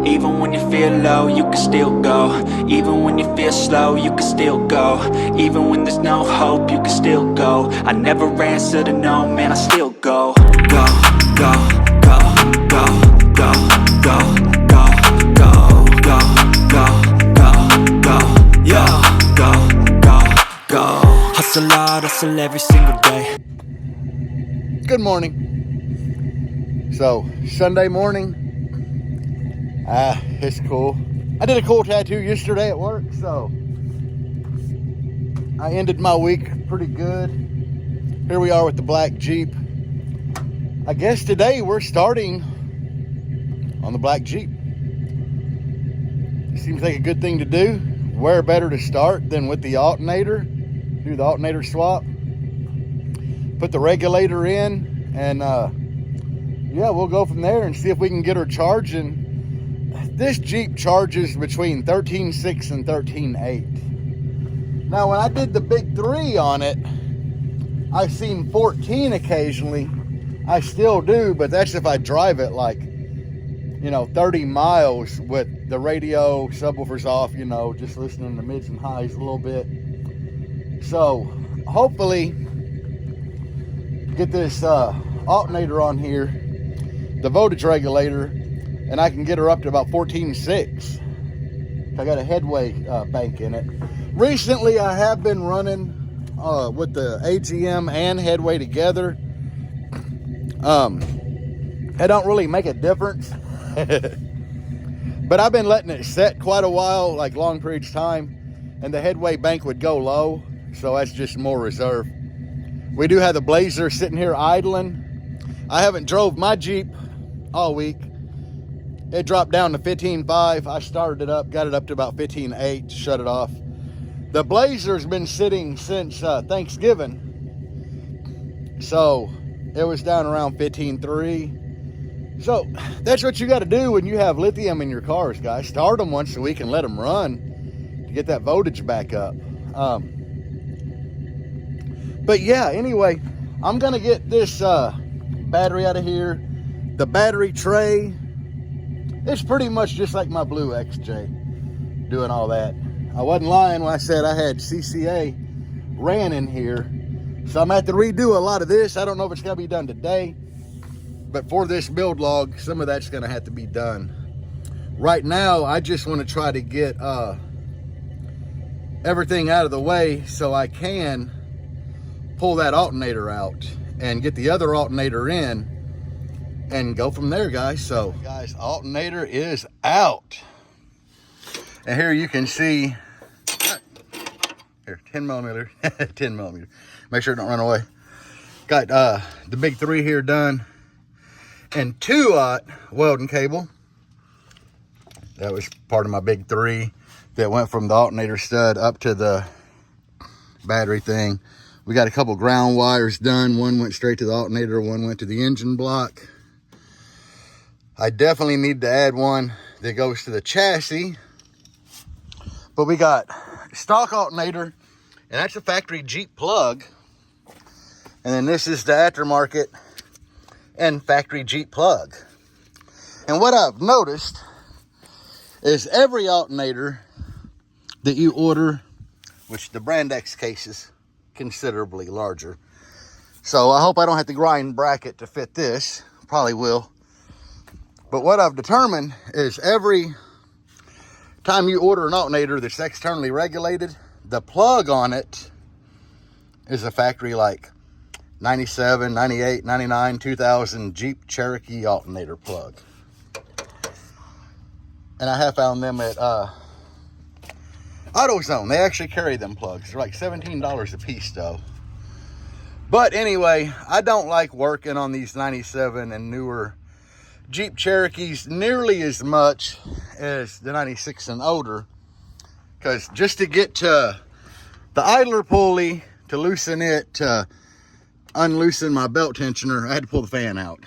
Even when you feel low, you can still go. Even when you feel slow, you can still go. Even when there's no hope, you can still go. I never answer to no, man, I still go. Go, go, go, go, go, go, go, go, go, go, go, go, yo, go, go, go. Hustle hard, hustle every single day. Good morning. So, Sunday morning. It's cool. I did a cool tattoo yesterday at work, so I ended my week pretty good. Here we are with the black Jeep. I guess today we're starting on the black Jeep. Seems like a good thing to do. Where better to start than with the alternator? Do the alternator swap. Put the regulator in, and yeah, we'll go from there and see if we can get her charging. This Jeep charges between 13.6 and 13.8. Now, when I did the big 3 on it, I've seen 14 occasionally. I still do, but that's if I drive it like, 30 miles with the radio, subwoofers off, just listening to mids and highs a little bit. So, hopefully, get this alternator on here, the voltage regulator, and I can get her up to about 14.6. I got a headway bank in it. Recently, I have been running with the AGM and headway together. It don't really make a difference. But I've been letting it set quite a while, like long periods of time, and the headway bank would go low, so that's just more reserve. We do have the Blazer sitting here idling. I haven't drove my Jeep all week. It dropped down to 15.5. I started it up, got it up to about 15.8, shut it off. The Blazer's been sitting since Thanksgiving. So it was down around 15.3. So that's what you got to do when you have lithium in your cars, guys. Start them once a week and let them run to get that voltage back up. But yeah, anyway, I'm going to get this battery out of here. The battery tray, it's pretty much just like my blue XJ doing all that. I wasn't lying when I said I had CCA ran in here. So I'm going to have to redo a lot of this. I don't know if it's going to be done today. But for this build log, some of that's going to have to be done. Right now, I just want to try to get everything out of the way so I can pull that alternator out and get the other alternator in and go from there, guys. So, guys, alternator is out. And here you can see, here, 10 millimeter, 10 millimeter. Make sure it don't run away. Got the big 3 here done. And 2-aught welding cable. That was part of my big 3 that went from the alternator stud up to the battery thing. We got a couple ground wires done. One went straight to the alternator, one went to the engine block. I definitely need to add one that goes to the chassis. But we got stock alternator, and that's a factory Jeep plug. And then this is the aftermarket and factory Jeep plug. And what I've noticed is every alternator that you order, which the Brand X case is considerably larger. So I hope I don't have to grind bracket to fit this. Probably will. But what I've determined is every time you order an alternator that's externally regulated, the plug on it is a factory like 97, 98, 99, 2000 Jeep Cherokee alternator plug. And I have found them at AutoZone. They actually carry them plugs. They're like $17 a piece though. But anyway, I don't like working on these 97 and newer Jeep Cherokees nearly as much as the 96 and older. Because just to get to the idler pulley, to loosen it, to unloosen my belt tensioner, I had to pull the fan out.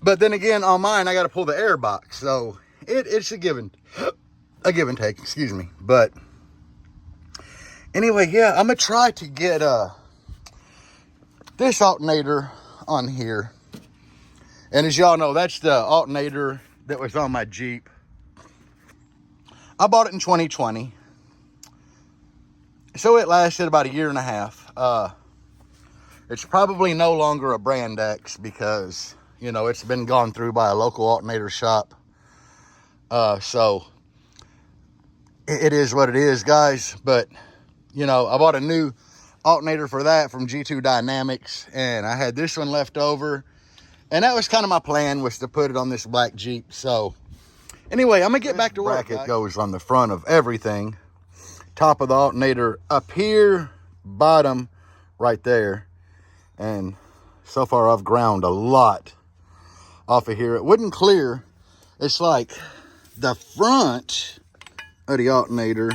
But then again, on mine, I got to pull the air box. So it's a give and take, excuse me. But anyway, yeah, I'm going to try to get this alternator on here And as y'all know, that's the alternator that was on my Jeep. I bought it in 2020. So it lasted about 1.5 years. It's probably no longer a brand X because, you know, it's been gone through by a local alternator shop. So it is what it is, guys. But, you know, I bought a new alternator for that from G2 Dynamics, and I had this one left over. And that was kind of my plan, was to put it on this black Jeep. So anyway, I'm gonna get back to work. Bracket goes on the front of everything. Top of the alternator up here, bottom right there. And so far I've ground a lot off of here. It wouldn't clear. It's like the front of the alternator.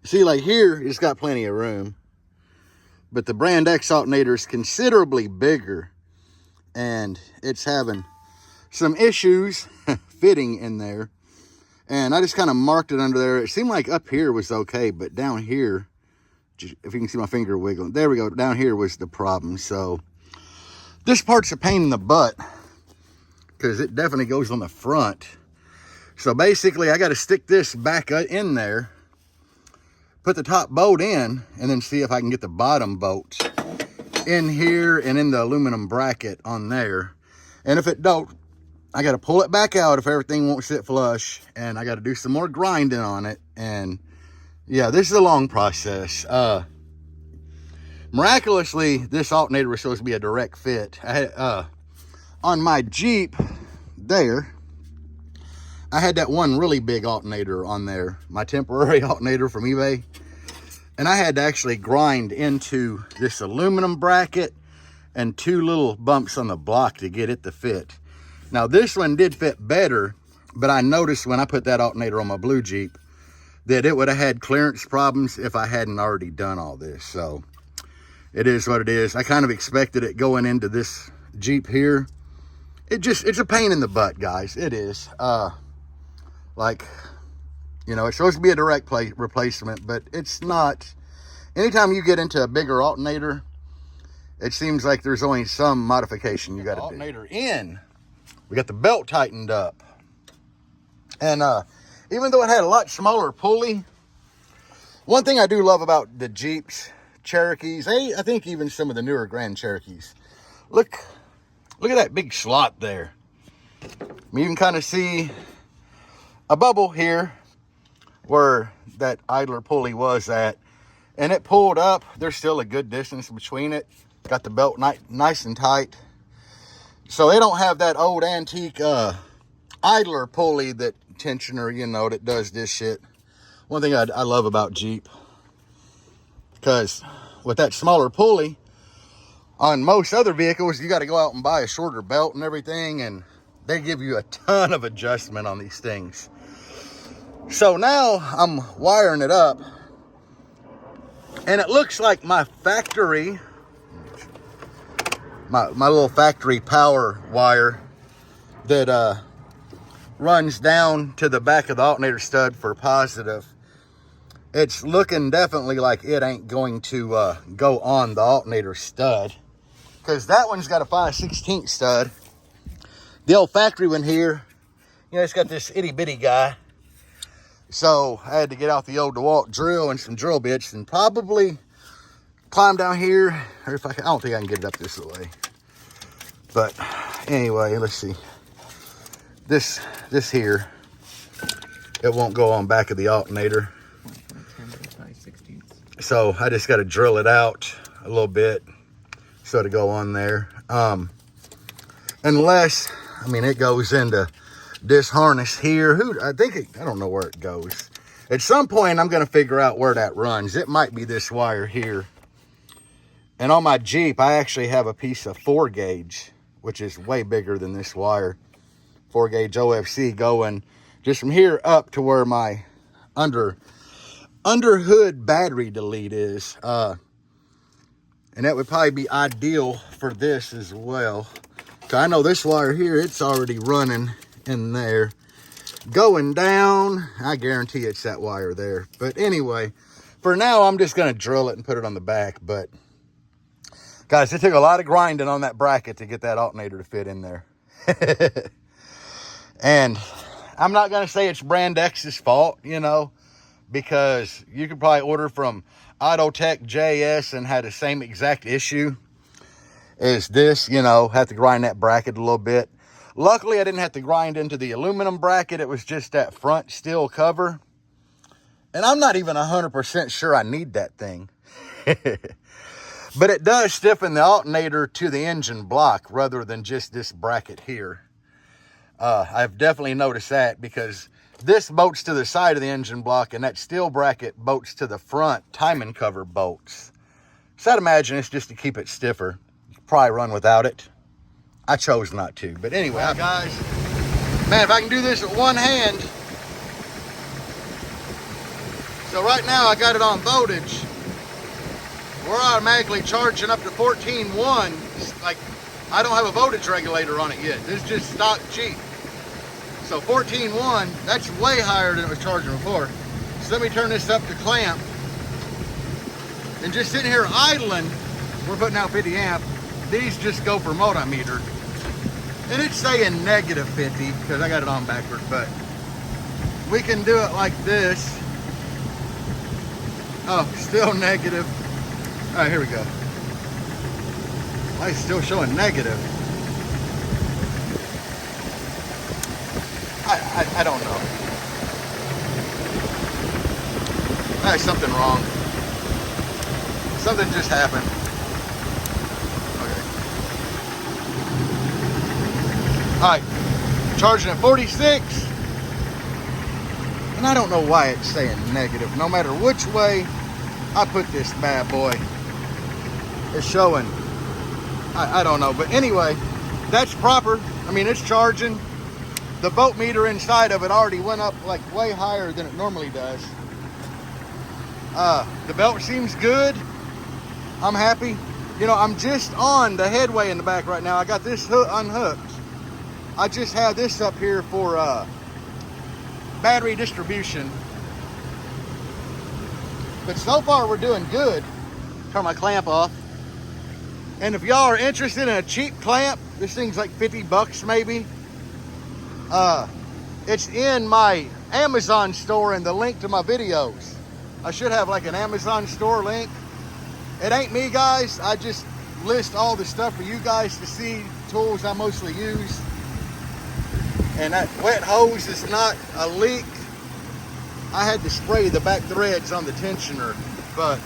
See, like here, it's got plenty of room. But the brand X alternator is considerably bigger. And it's having some issues fitting in there. And I just kind of marked it under there. It seemed like up here was okay, but down here, if you can see my finger wiggling, there we go, down here was the problem. So this part's a pain in the butt because it definitely goes on the front. So basically I got to stick this back in there, put the top bolt in, and then see if I can get the bottom bolts in here and in the aluminum bracket on there. And if it don't, I got to pull it back out if everything won't sit flush, and I got to do some more grinding on it. And yeah, this is a long process. Miraculously, this alternator was supposed to be a direct fit. I had, on my Jeep there, I had that one really big alternator on there, my temporary alternator from eBay. And I had to actually grind into this aluminum bracket and 2 little bumps on the block to get it to fit. Now this one did fit better, but I noticed when I put that alternator on my blue Jeep that it would have had clearance problems if I hadn't already done all this. So it is what it is. I kind of expected it going into this Jeep here. It's a pain in the butt, guys. It is. Like, you know, it's supposed to be a direct replacement, but it's not. Anytime you get into a bigger alternator, it seems like there's only some modification you got to do. Alternator in. We got the belt tightened up. And even though it had a lot smaller pulley, one thing I do love about the Jeeps, Cherokees, I think even some of the newer Grand Cherokees, look at that big slot there. You can kind of see a bubble here where that idler pulley was at, and it pulled up. There's still a good distance between it. Got the belt nice and tight. So they don't have that old antique idler pulley, that tensioner, you know, that does this shit. One thing I love about Jeep, because with that smaller pulley, on most other vehicles, you got to go out and buy a shorter belt and everything, and they give you a ton of adjustment on these things. So now I'm wiring it up, and it looks like my factory, my little factory power wire that runs down to the back of the alternator stud for positive, it's looking definitely like it ain't going to go on the alternator stud, because that one's got a 5/16 stud. The old factory one here, you know, it's got this itty bitty guy. So I had to get out the old DeWalt drill and some drill bits and probably climb down here, or if I don't think I can get it up this way. But anyway, let's see. This here, it won't go on back of the alternator. So I just got to drill it out a little bit so to go on there. Unless, I mean, it goes into this harness here. I don't know where it goes. At some point, I'm going to figure out where that runs. It might be this wire here. And on my Jeep, I actually have a piece of 4 gauge, which is way bigger than this wire. 4 gauge OFC going just from here up to where my under hood battery delete is. And that would probably be ideal for this as well. So I know this wire here, it's already running in there. Going down, I guarantee it's that wire there. But anyway, for now, I'm just going to drill it and put it on the back. But guys, it took a lot of grinding on that bracket to get that alternator to fit in there. And I'm not going to say it's Brand X's fault, you know, because you could probably order from Autotech JS and had the same exact issue as this, you know, have to grind that bracket a little bit. Luckily, I didn't have to grind into the aluminum bracket. It was just that front steel cover. And I'm not even 100% sure I need that thing. But it does stiffen the alternator to the engine block rather than just this bracket here. I've definitely noticed that because this bolts to the side of the engine block and that steel bracket bolts to the front timing cover bolts. So I'd imagine it's just to keep it stiffer. You could probably run without it. I chose not to. But anyway, guys, man, if I can do this with one hand. So right now I got it on voltage. We're automatically charging up to 14.1. Like, I don't have a voltage regulator on it yet. This is just stock cheap. So 14.1, that's way higher than it was charging before. So let me turn this up to clamp. And just sitting here idling, we're putting out 50 amp. These just go for multimeter. And it's saying negative 50 because I got it on backward, but we can do it like this. Oh, still negative. All right, here we go. Why is it still showing negative? I don't know. There's something wrong. Something just happened. Okay. All right, charging at 46. And I don't know why it's saying negative. No matter which way I put this bad boy, it's showing. I don't know. But anyway, that's proper. I mean, it's charging. The voltmeter inside of it already went up like way higher than it normally does. The belt seems good. I'm happy. You know, I'm just on the headway in the back right now. I got this unhooked. I just have this up here for battery distribution. But so far we're doing good. Turn my clamp off. And if y'all are interested in a cheap clamp, this thing's like 50 bucks maybe. It's in my Amazon store and the link to my videos. I should have like an Amazon store link. It ain't me, guys. I just list all the stuff for you guys to see, tools I mostly use. And that wet hose is not a leak. I had to spray the back threads on the tensioner, but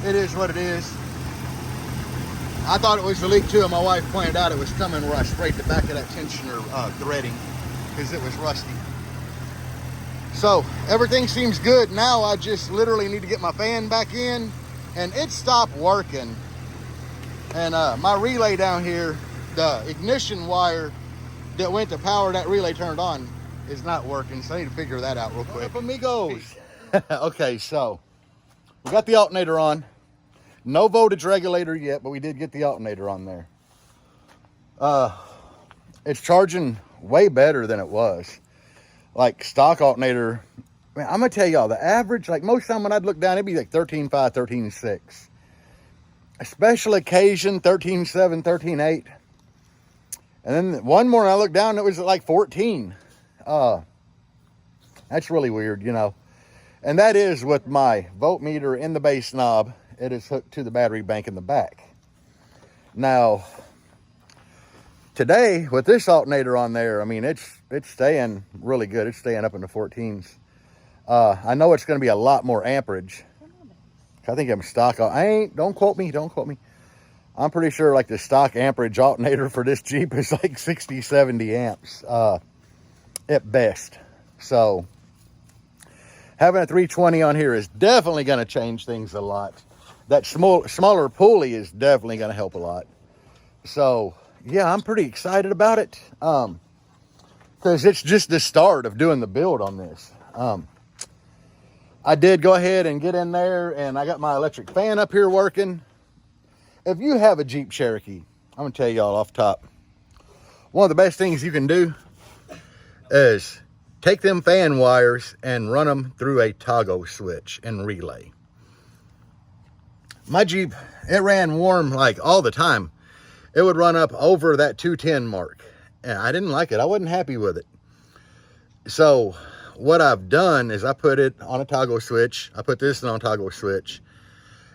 it is what it is. I thought it was a leak too, and my wife pointed out it was coming where I sprayed the back of that tensioner threading because it was rusty. So everything seems good. Now I just literally need to get my fan back in, and it stopped working. And my relay down here, the ignition wire that went to power that relay turned on is not working, so I need to figure that out real quick. Up, amigos. Okay, so we got the alternator on. No voltage regulator yet, but we did get the alternator on there. It's charging way better than it was. Like stock alternator, man, I'm gonna tell y'all the average, like most time when I'd look down, it'd be like 13.5, 13.6. A special occasion, 13.7, 13.8. And then one morning I looked down, it was like 14. That's really weird, you know. And that is with my voltmeter in the base knob. It is hooked to the battery bank in the back. Now, today with this alternator on there, I mean, it's staying really good. It's staying up in the 14s. I know it's going to be a lot more amperage. I think I'm stock. Don't quote me. Don't quote me. I'm pretty sure like the stock amperage alternator for this Jeep is like 60, 70 amps at best. So having a 320 on here is definitely going to change things a lot. That smaller pulley is definitely going to help a lot. So yeah, I'm pretty excited about it. Because it's just the start of doing the build on this. I did go ahead and get in there and I got my electric fan up here working. If you have a Jeep Cherokee, I'm gonna tell y'all off top, one of the best things you can do is take them fan wires and run them through a toggle switch and relay. My Jeep, it ran warm like all the time. It would run up over that 210 mark. And I didn't like it. I wasn't happy with it. So what I've done is I put it on a toggle switch. I put this on a toggle switch.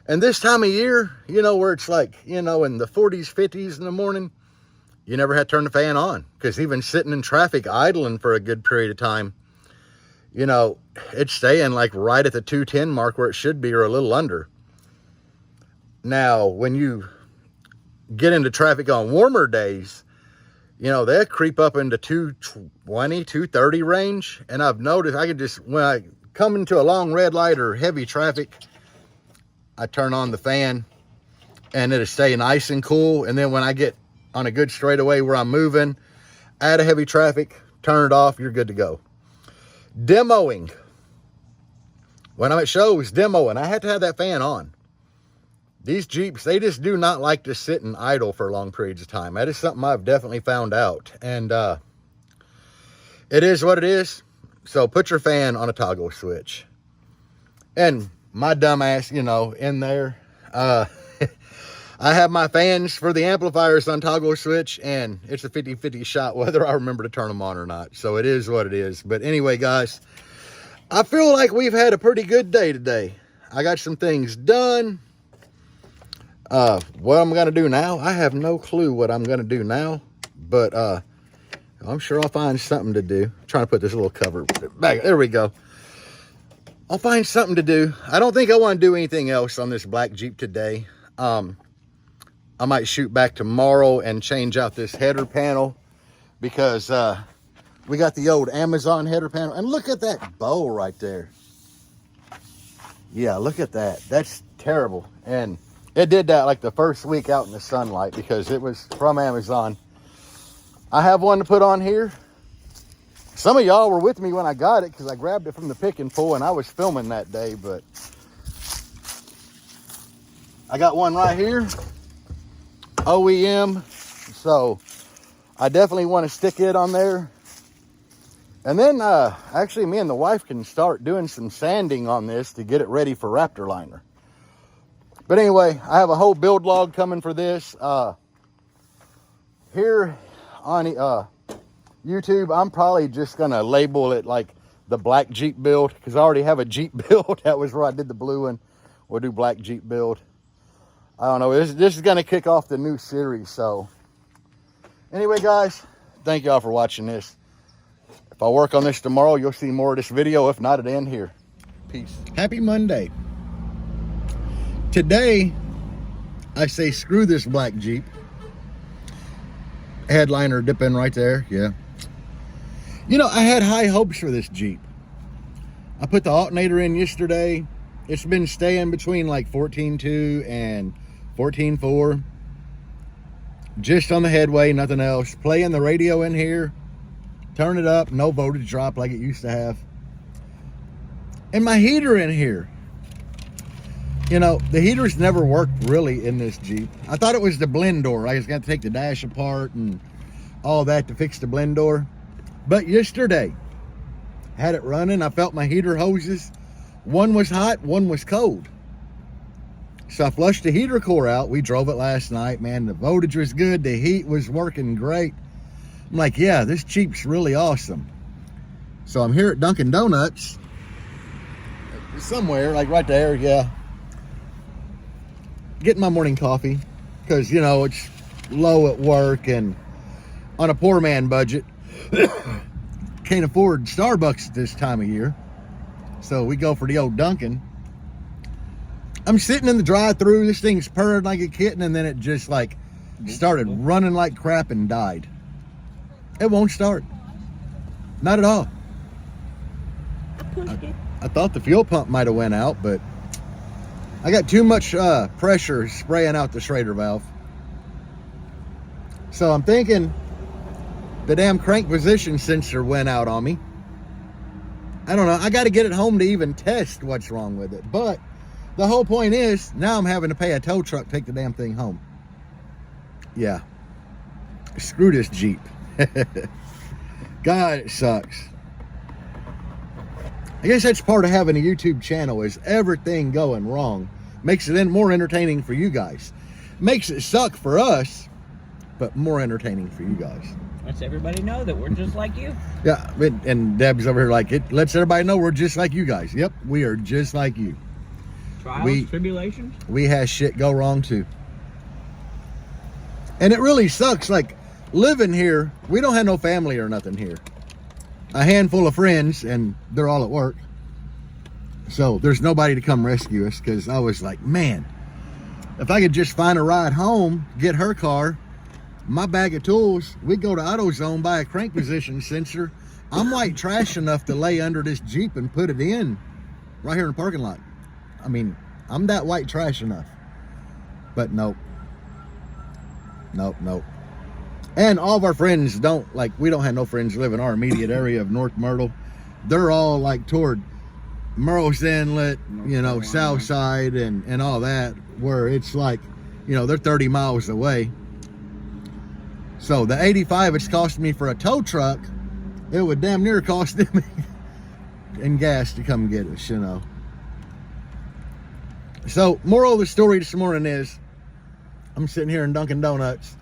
And this time of year, you know, where it's like, you know, in the 40s, 50s in the morning, you never had to turn the fan on. Because even sitting in traffic idling for a good period of time, you know, it's staying like right at the 210 mark where it should be, or a little under. Now, when you get into traffic on warmer days, you know, they'll creep up into 220, 230 range. And I've noticed I can just, when I come into a long red light or heavy traffic, I turn on the fan and it'll stay nice and cool. And then when I get on a good straightaway where I'm moving, out of heavy traffic, turn it off, you're good to go. Demoing. When I'm at shows demoing, I have to have that fan on. These Jeeps, they just do not like to sit and idle for long periods of time. That is something I've definitely found out. And it is what it is. So put your fan on a toggle switch. And my dumb ass, you know, in there, I have my fans for the amplifiers on toggle switch, and it's a 50-50 shot whether I remember to turn them on or not. So it is what it is. But anyway, guys, I feel like we've had a pretty good day today. I got some things done. What I'm going to do now, I have no clue what I'm going to do now, but I'm sure I'll find something to do. I'm trying to put this little cover back. There we go. I'll find something to do. I don't think I want to do anything else on this black Jeep today. I might shoot back tomorrow and change out this header panel, because we got the old Amazon header panel. And look at that bow right there. Yeah, look at that. That's terrible. And it did that like the first week out in the sunlight because it was from Amazon. I have one to put on here. Some of y'all were with me when I got it because I grabbed it from the pick and pull and I was filming that day, but I got one right here, OEM. So I definitely want to stick it on there. And then actually me and the wife can start doing some sanding on this to get it ready for Raptor liner. But anyway, I have a whole build log coming for this. Here on YouTube, I'm probably just going to label it like the black Jeep build, because I already have a Jeep build. That was where I did the blue one. We'll do black Jeep build. I don't know. This is going to kick off the new series. So anyway, guys, thank y'all for watching this. If I work on this tomorrow, you'll see more of this video. If not, it'll end here. Peace. Happy Monday. Today, I say screw this black Jeep. Headliner dipping right there. Yeah. You know, I had high hopes for this Jeep. I put the alternator in yesterday. It's been staying between like 14.2 and 14.4. Just on the headway, nothing else. Playing the radio in here. Turn it up, no voltage drop like it used to have. And my heater in here. You know, the heaters never worked really in this Jeep. I thought it was the blend door. I was going to take the dash apart and all that to fix the blend door. But yesterday, had it running. I felt my heater hoses. One was hot, one was cold. So I flushed the heater core out. We drove it last night, man. The voltage was good. The heat was working great. I'm like, yeah, this Jeep's really awesome. So I'm here at Dunkin' Donuts. Somewhere, like right there, yeah. Getting my morning coffee. Because, you know, it's low at work and on a poor man budget. Can't afford Starbucks at this time of year. So we go for the old Dunkin'. I'm sitting in the drive-thru. This thing's purring like a kitten. And then it just like started running like crap and died. It won't start. Not at all. I thought the fuel pump might have went out, but I got too much pressure spraying out the Schrader valve. So I'm thinking the damn crank position sensor went out on me. I don't know. I got to get it home to even test what's wrong with it. But the whole point is, now I'm having to pay a tow truck to take the damn thing home. Yeah. Screw this Jeep. God, it sucks. I guess that's part of having a YouTube channel, is everything going wrong makes it more entertaining for you guys. Makes it suck for us, but more entertaining for you guys. Lets everybody know that we're just like you. Yeah, and Deb's over here like, it lets everybody know we're just like you guys. Yep, we are just like you. Trials, tribulations. We had shit go wrong too. And it really sucks, like, living here, we don't have no family or nothing here. A handful of friends, and they're all at work. So there's nobody to come rescue us, because I was like, man, if I could just find a ride home, get her car, my bag of tools, we'd go to AutoZone, buy a crank position sensor. I'm white trash enough to lay under this Jeep and put it in right here in the parking lot. I mean, I'm that white trash enough. But nope. Nope. And all of our friends don't, like, we don't have no friends live in our immediate area of North Myrtle. They're all like toward Merle's Inlet, you know, South Side and all that, where it's like, you know, they're 30 miles away. So the 85 it's cost me for a tow truck, it would damn near cost them in gas to come get us, you know. So moral of the story this morning is, I'm sitting here in Dunkin' Donuts.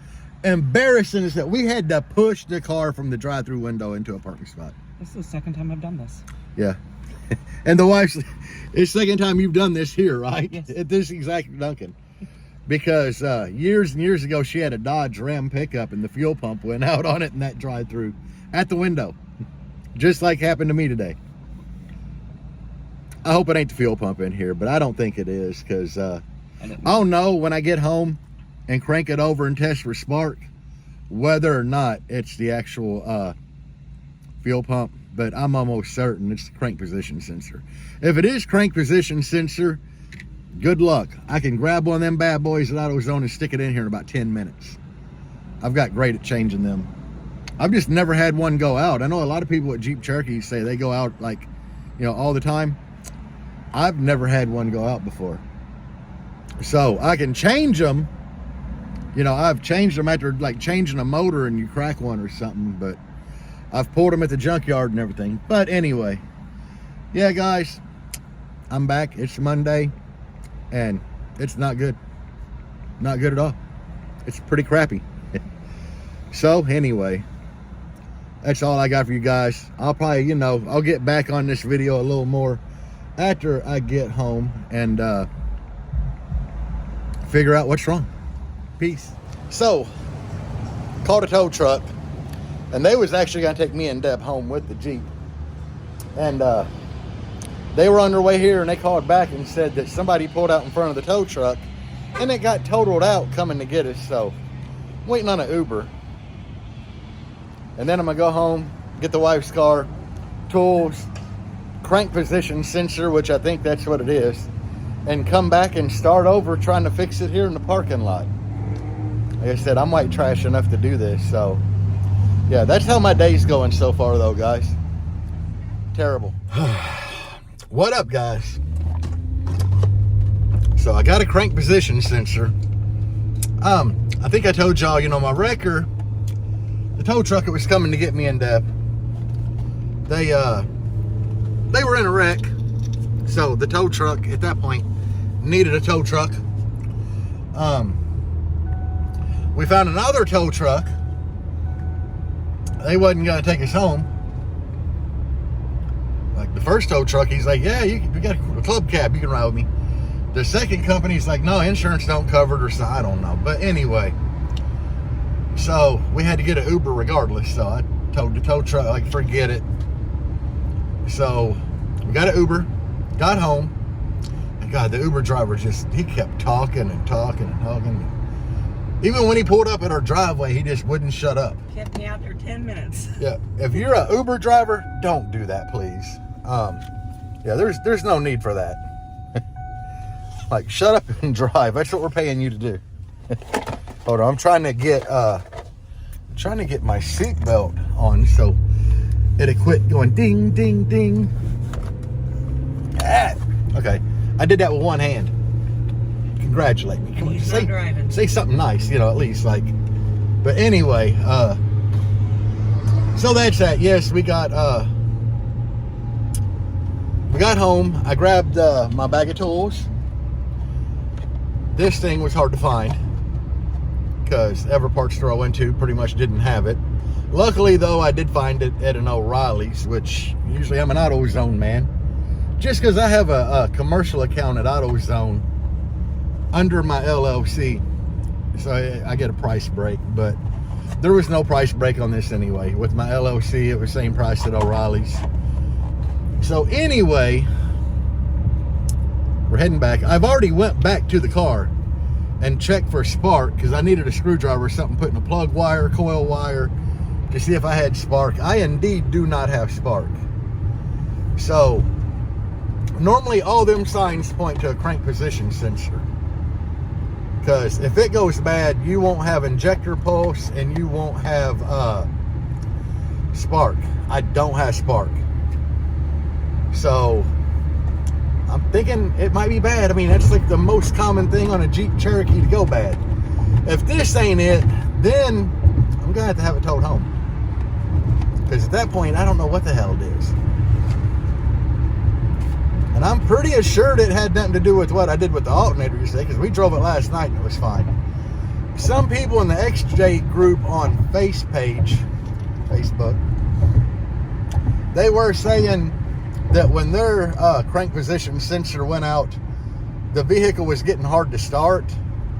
Embarrassing is that we had to push the car from the drive-through window into a parking spot. This is the second time I've done this. Yeah. And the wife's, it's the second time you've done this here, right? Yes. At this exact Dunkin'. Because years and years ago, she had a Dodge Ram pickup and the fuel pump went out on it in that drive-through at the window. Just like happened to me today. I hope it ain't the fuel pump in here, but I don't think it is, because I'll know when I get home and crank it over and test for spark whether or not it's the actual fuel pump, but I'm almost certain it's the crank position sensor. If it is crank position sensor, good luck. I can grab one of them bad boys at AutoZone and stick it in here in about 10 minutes. I've got great at changing them. I've just never had one go out. I know a lot of people at Jeep Cherokee say they go out, like, you know, all the time. I've never had one go out before. So I can change them. You know, I've changed them after, like, changing a motor and you crack one or something, but I've pulled them at the junkyard and everything. But anyway, yeah, guys, I'm back. It's Monday, and it's not good. Not good at all. It's pretty crappy. So anyway, that's all I got for you guys. I'll probably, you know, I'll get back on this video a little more after I get home and figure out what's wrong. Peace. So, called a tow truck, and they was actually going to take me and Deb home with the Jeep. And they were on their way here, and they called back and said that somebody pulled out in front of the tow truck, and it got totaled out coming to get us. So, I'm waiting on an Uber. And then I'm going to go home, get the wife's car, tools, crank position sensor, which I think that's what it is, and come back and start over trying to fix it here in the parking lot. Like I said, I'm white trash enough to do this. So yeah, that's how my day's going so far though, guys. Terrible. What up, guys? So I got a crank position sensor. I think I told y'all, you know, my wrecker, the tow truck that was coming to get me and Deb, they were in a wreck. So the tow truck at that point needed a tow truck. We found another tow truck. They wasn't gonna take us home. Like the first tow truck, he's like, yeah, you got a club cab, you can ride with me. The second company's like, no, insurance don't cover it, or so, I don't know. But anyway, so we had to get an Uber regardless. So I told the tow truck, like, forget it. So we got an Uber, got home, and God, the Uber driver he kept talking and talking and talking. Even when he pulled up at our driveway, he just wouldn't shut up. Kept me out there 10 minutes. Yeah, if you're an Uber driver, don't do that, please. Yeah, there's no need for that. Like, shut up and drive. That's what we're paying you to do. Hold on, I'm trying to get my seatbelt on so it'll quit going ding, ding, ding. Ah, okay, I did that with one hand. Congratulate me. Come on, say something nice, you know, at least, like. But anyway, so that's that. Yes, we got home. I grabbed my bag of tools. This thing was hard to find because every parts store I went to pretty much didn't have it. Luckily, though, I did find it at an O'Reilly's, which usually I'm an AutoZone man. Just because I have a commercial account at AutoZone under my LLC. So I get a price break, but there was no price break on this anyway. With my LLC, it was same price at O'Reilly's. So anyway, we're heading back. I've already went back to the car and checked for spark because I needed a screwdriver or something, putting a plug wire, coil wire, to see if I had spark. I indeed do not have spark. So normally all them signs point to a crank position sensor. Because if it goes bad, you won't have injector pulse and you won't have spark. I don't have spark. So I'm thinking it might be bad. I mean, that's like the most common thing on a Jeep Cherokee to go bad. If this ain't it, then I'm gonna have it towed home. Because at that point, I don't know what the hell it is. And I'm pretty assured it had nothing to do with what I did with the alternator yesterday, because we drove it last night and it was fine. Some people in the XJ group on Facebook, they were saying that when their crank position sensor went out, the vehicle was getting hard to start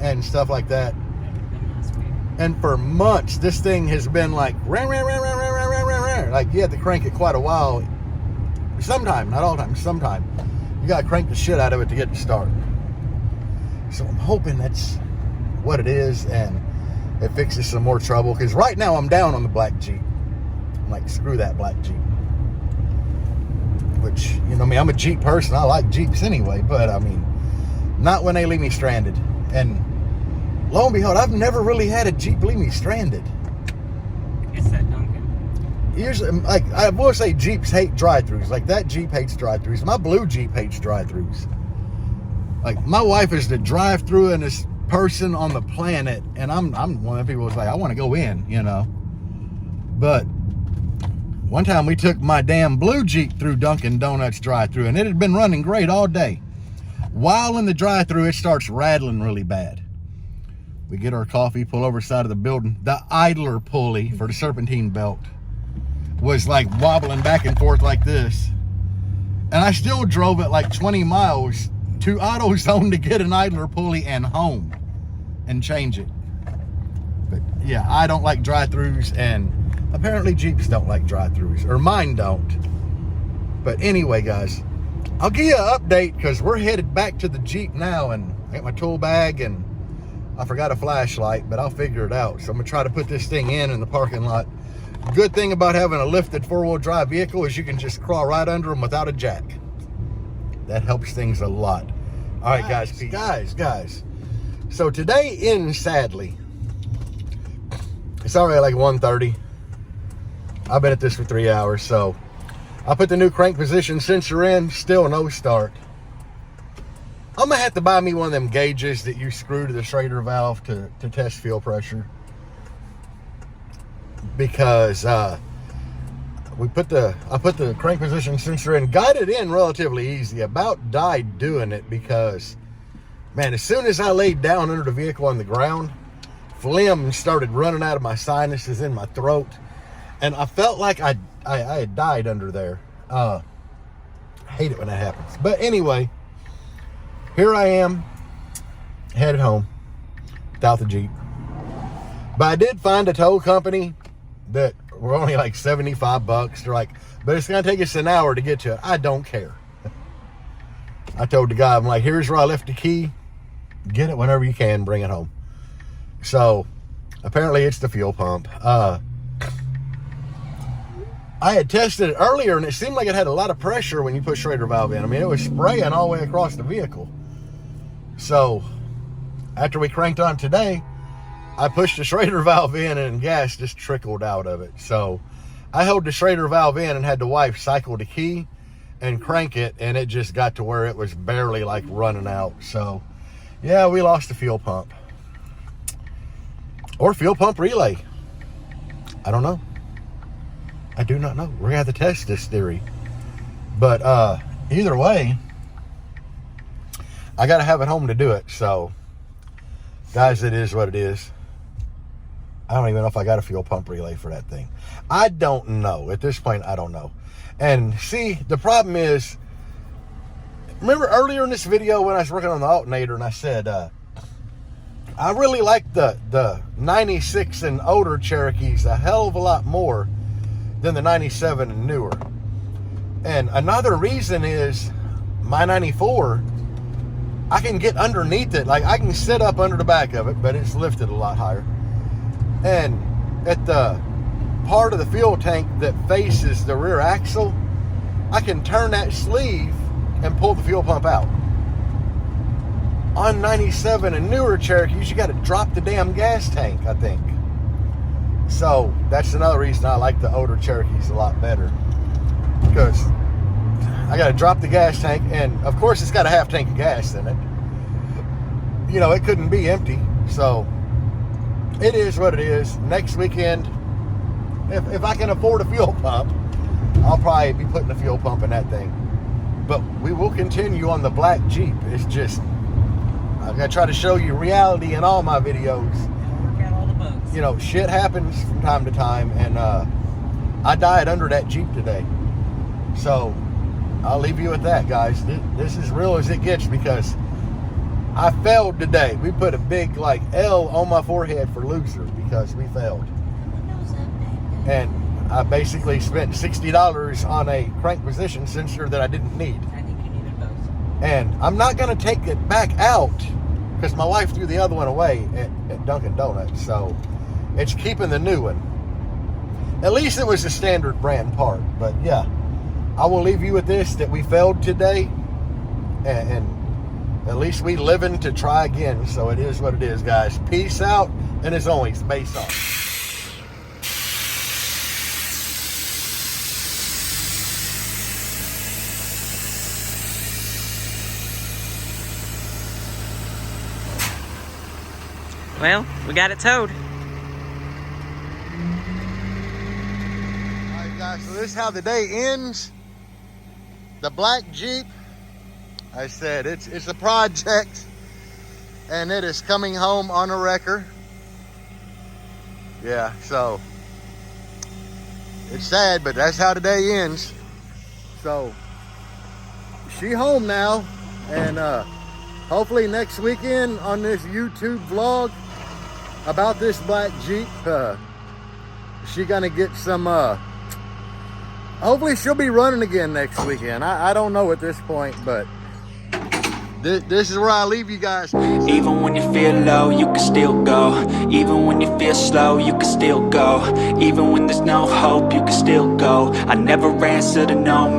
and stuff like that. And for months, this thing has been like, like you had to crank it quite a while. Sometime, not all the time, sometime. You got to crank the shit out of it to get it to start. So I'm hoping that's what it is and it fixes some more trouble. Because right now I'm down on the black Jeep. I'm like, screw that black Jeep. Which, you know me, I'm a Jeep person. I like Jeeps anyway. But, I mean, not when they leave me stranded. And lo and behold, I've never really had a Jeep leave me stranded. It's that Duncan. Usually, like, I will say Jeeps hate drive-thrus. Like, that Jeep hates drive-thrus. My blue Jeep hates drive-thrus. Like, my wife is the drive-thru-inest person on the planet, and I'm one of the people who's like, I want to go in, you know. But one time we took my damn blue Jeep through Dunkin' Donuts drive-thru, and it had been running great all day. While in the drive-thru, it starts rattling really bad. We get our coffee, pull over the side of the building. The idler pulley for the serpentine belt was like wobbling back and forth like this. And I still drove it like 20 miles to AutoZone to get an idler pulley and home and change it. But yeah, I don't like drive-thrus, and apparently Jeeps don't like drive-thrus, or mine don't. But anyway, guys, I'll give you an update because we're headed back to the Jeep now, and I got my tool bag and I forgot a flashlight, but I'll figure it out. So I'm gonna try to put this thing in the parking lot. Good thing about having a lifted four-wheel drive vehicle is you can just crawl right under them without a jack. That helps things a lot. All right, guys, guys. So today ends sadly. It's already like 1:30. I've been at this for 3 hours, so I put the new crank position sensor in, still no start. I'm gonna have to buy me one of them gauges that you screw to the Schrader valve to test fuel pressure. Because I put the crank position sensor in, got it in relatively easy. About died doing it because, man, as soon as I laid down under the vehicle on the ground, phlegm started running out of my sinuses in my throat, and I felt like I had died under there. I hate it when that happens. But anyway, here I am, headed home without the Jeep. But I did find a tow company that were only like $75. They're like, but it's gonna take us an hour to get to it. I don't care. I told the guy, I'm like, here's where I left the key. Get it whenever you can, bring it home. So apparently it's the fuel pump. I had tested it earlier and it seemed like it had a lot of pressure when you put Schrader valve in. I mean, it was spraying all the way across the vehicle. So after we cranked on today, I pushed the Schrader valve in and gas just trickled out of it. So I held the Schrader valve in and had the wife cycle the key and crank it, and it just got to where it was barely like running out. So yeah, we lost the fuel pump. Or fuel pump relay. I don't know. I do not know. We're gonna have to test this theory. But either way, I gotta have it home to do it. So guys, it is what it is. I don't even know if I got a fuel pump relay for that thing. I don't know. At this point, I don't know. And see, the problem is, remember earlier in this video when I was working on the alternator and I said, I really like the 96 and older Cherokees a hell of a lot more than the 97 and newer. And another reason is my 94, I can get underneath it. Like I can sit up under the back of it, but it's lifted a lot higher. And at the part of the fuel tank that faces the rear axle, I can turn that sleeve and pull the fuel pump out. On 97 and newer Cherokees, you got to drop the damn gas tank, I think. So that's another reason I like the older Cherokees a lot better, because I got to drop the gas tank, and of course it's got a half tank of gas in it. You know, it couldn't be empty, so it is what it is. Next weekend, if I can afford a fuel pump, I'll probably be putting a fuel pump in that thing. But we will continue on the black Jeep. It's just, I'm going to try to show you reality in all my videos. And work out all the bugs. You know, shit happens from time to time, and I died under that Jeep today. So I'll leave you with that, guys. This is real as it gets, because I failed today. We put a big like L on my forehead for loser because we failed. And I basically spent $60 on a crank position sensor that I didn't need. I think you needed both. And I'm not going to take it back out because my wife threw the other one away at Dunkin' Donuts. So it's keeping the new one. At least it was a standard brand part. But yeah, I will leave you with this, that we failed today. And at least we living to try again. So it is what it is, guys. Peace out. And as always, base on. Well, we got it towed. Alright guys, so this is how the day ends. The black Jeep, I said it's a project, and it is coming home on a wrecker. Yeah, so it's sad, but that's how the day ends. So she home now, and hopefully next weekend on this YouTube vlog about this black Jeep, she gonna get some, hopefully she'll be running again next weekend. I don't know at this point, but this is where I leave you guys. Even when you feel low, you can still go. Even when you feel slow, you can still go. Even when there's no hope, you can still go. I never answer to no man.